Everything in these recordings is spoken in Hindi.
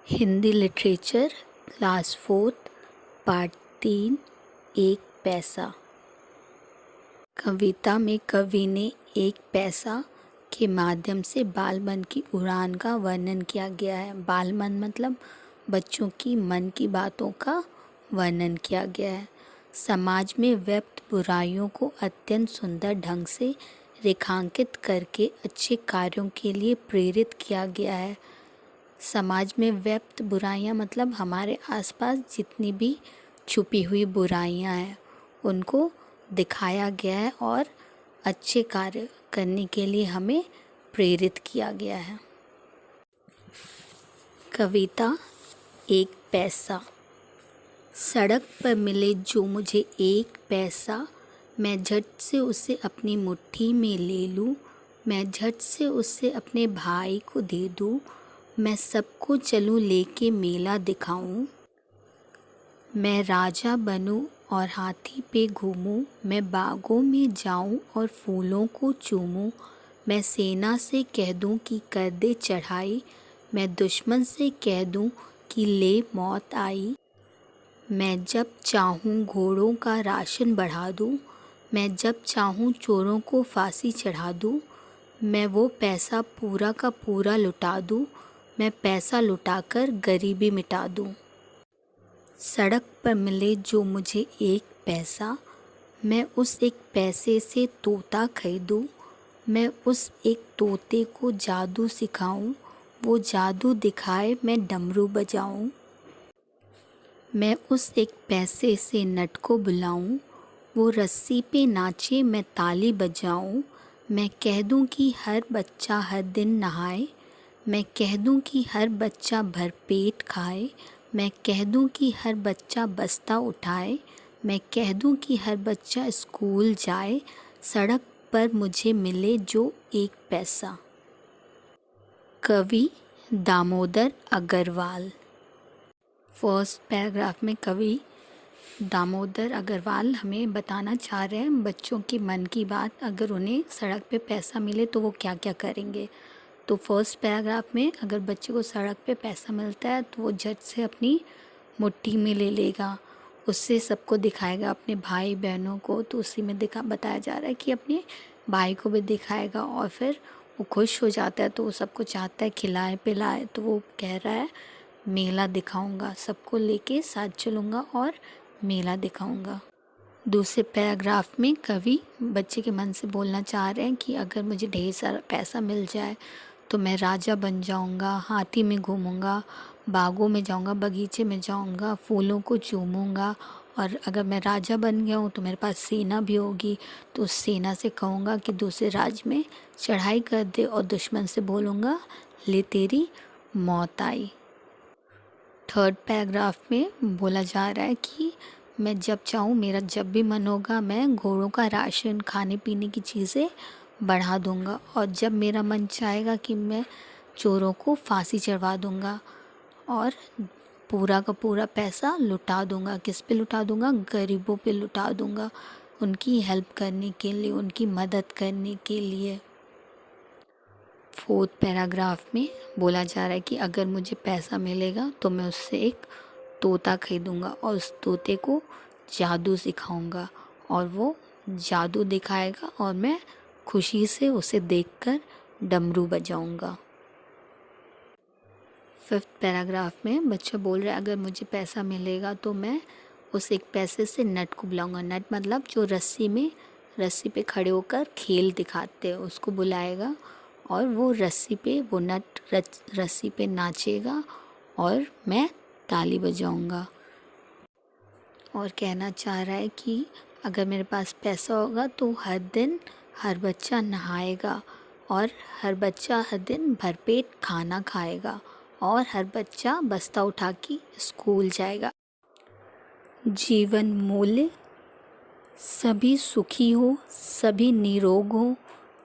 हिंदी लिटरेचर क्लास 4 पार्ट 3 एक पैसा। कविता में कवि ने एक पैसा के माध्यम से बाल मन की उड़ान का वर्णन किया गया है। बाल मन मतलब बच्चों की मन की बातों का वर्णन किया गया है। समाज में व्यक्त बुराइयों को अत्यंत सुंदर ढंग से रेखांकित करके अच्छे कार्यों के लिए प्रेरित किया गया है। समाज में व्यक्त बुराइयां मतलब हमारे आसपास जितनी भी छुपी हुई बुराइयां हैं उनको दिखाया गया है और अच्छे कार्य करने के लिए हमें प्रेरित किया गया है। कविता एक पैसा। सड़क पर मिले जो मुझे एक पैसा, मैं झट से उसे अपनी मुट्ठी में ले लूँ, मैं झट से उसे अपने भाई को दे दूँ, मैं सबको चलूँ लेके मेला दिखाऊं, मैं राजा बनूं और हाथी पे घूमूं, मैं बागों में जाऊं और फूलों को चूमूं, मैं सेना से कह दूं कि कर दे चढ़ाई, मैं दुश्मन से कह दूं कि ले मौत आई, मैं जब चाहूं घोड़ों का राशन बढ़ा दूं, मैं जब चाहूं चोरों को फांसी चढ़ा दूं, मैं वो पैसा पूरा का पूरा लुटा दूं, मैं पैसा लुटाकर गरीबी मिटा दूं। सड़क पर मिले जो मुझे एक पैसा, मैं उस एक पैसे से तोता खरीदूं, मैं उस एक तोते को जादू सिखाऊं, वो जादू दिखाए मैं डमरू बजाऊं, मैं उस एक पैसे से नट को बुलाऊं, वो रस्सी पे नाचे मैं ताली बजाऊं, मैं कह दूं कि हर बच्चा हर दिन नहाए, मैं कह दूं कि हर बच्चा भरपेट खाए, मैं कह दूं कि हर बच्चा बस्ता उठाए, मैं कह दूं कि हर बच्चा स्कूल जाए, सड़क पर मुझे मिले जो एक पैसा। कवि दामोदर अग्रवाल। फर्स्ट पैराग्राफ में कवि दामोदर अग्रवाल हमें बताना चाह रहे हैं बच्चों की मन की बात। अगर उन्हें सड़क पे पैसा मिले तो वो क्या क्या करेंगे। तो फर्स्ट पैराग्राफ में अगर बच्चे को सड़क पे पैसा मिलता है तो वो झट से अपनी मुट्ठी में ले लेगा, उससे सबको दिखाएगा, अपने भाई बहनों को। तो उसी में बताया जा रहा है कि अपने भाई को भी दिखाएगा और फिर वो खुश हो जाता है। तो वो सबको चाहता है खिलाए पिलाए। तो वो कह रहा है मेला दिखाऊंगा, सबको लेके साथ चलूँगा और मेला दिखाऊंगा। दूसरे पैराग्राफ में कवि बच्चे के मन से बोलना चाह रहे हैं कि अगर मुझे ढेर सारा पैसा मिल जाए तो मैं राजा बन जाऊंगा, हाथी में घूमूंगा, बागों में जाऊंगा, बगीचे में जाऊंगा, फूलों को चूमूंगा, और अगर मैं राजा बन गया हूँ तो मेरे पास सेना भी होगी। तो उस सेना से कहूँगा कि दूसरे राज्य में चढ़ाई कर दे और दुश्मन से बोलूँगा ले तेरी मौत आई। थर्ड पैराग्राफ में बोला जा रहा है कि मैं जब चाहूँ, मेरा जब भी मन होगा, मैं घोड़ों का राशन, खाने पीने की चीज़ें बढ़ा दूँगा, और जब मेरा मन चाहेगा कि मैं चोरों को फांसी चढ़वा दूँगा और पूरा का पूरा पैसा लुटा दूँगा। किस पे लुटा दूँगा? गरीबों पे लुटा दूँगा, उनकी हेल्प करने के लिए, उनकी मदद करने के लिए। फोर्थ पैराग्राफ में बोला जा रहा है कि अगर मुझे पैसा मिलेगा तो मैं उससे एक तोता खरीदूँगा और उस तोते को जादू सिखाऊंगा और वो जादू दिखाएगा और मैं खुशी से उसे देखकर डमरू बजाऊंगा। फिफ्थ पैराग्राफ में बच्चा बोल रहा है अगर मुझे पैसा मिलेगा तो मैं उस एक पैसे से नट को बुलाऊंगा। नट मतलब जो रस्सी पे खड़े होकर खेल दिखाते हैं उसको बुलाएगा, और वो रस्सी पे वो नट रस्सी पे नाचेगा और मैं ताली बजाऊंगा। और कहना चाह रहा है कि अगर मेरे पास पैसा होगा तो हर दिन हर बच्चा नहाएगा और हर बच्चा हर दिन भरपेट खाना खाएगा और हर बच्चा बस्ता उठा के स्कूल जाएगा। जीवन मूल्य सभी सुखी हो, सभी निरोग हो,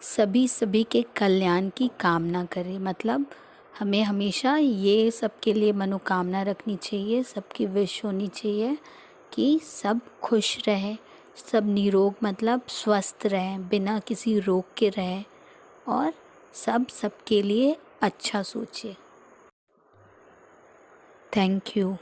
सभी के कल्याण की कामना करें। मतलब हमें हमेशा ये सबके लिए मनोकामना रखनी चाहिए, सबकी विश होनी चाहिए कि सब खुश रहें, सब निरोग मतलब स्वस्थ रहें, बिना किसी रोग के रहें और सबके लिए अच्छा सोचें। Thank you.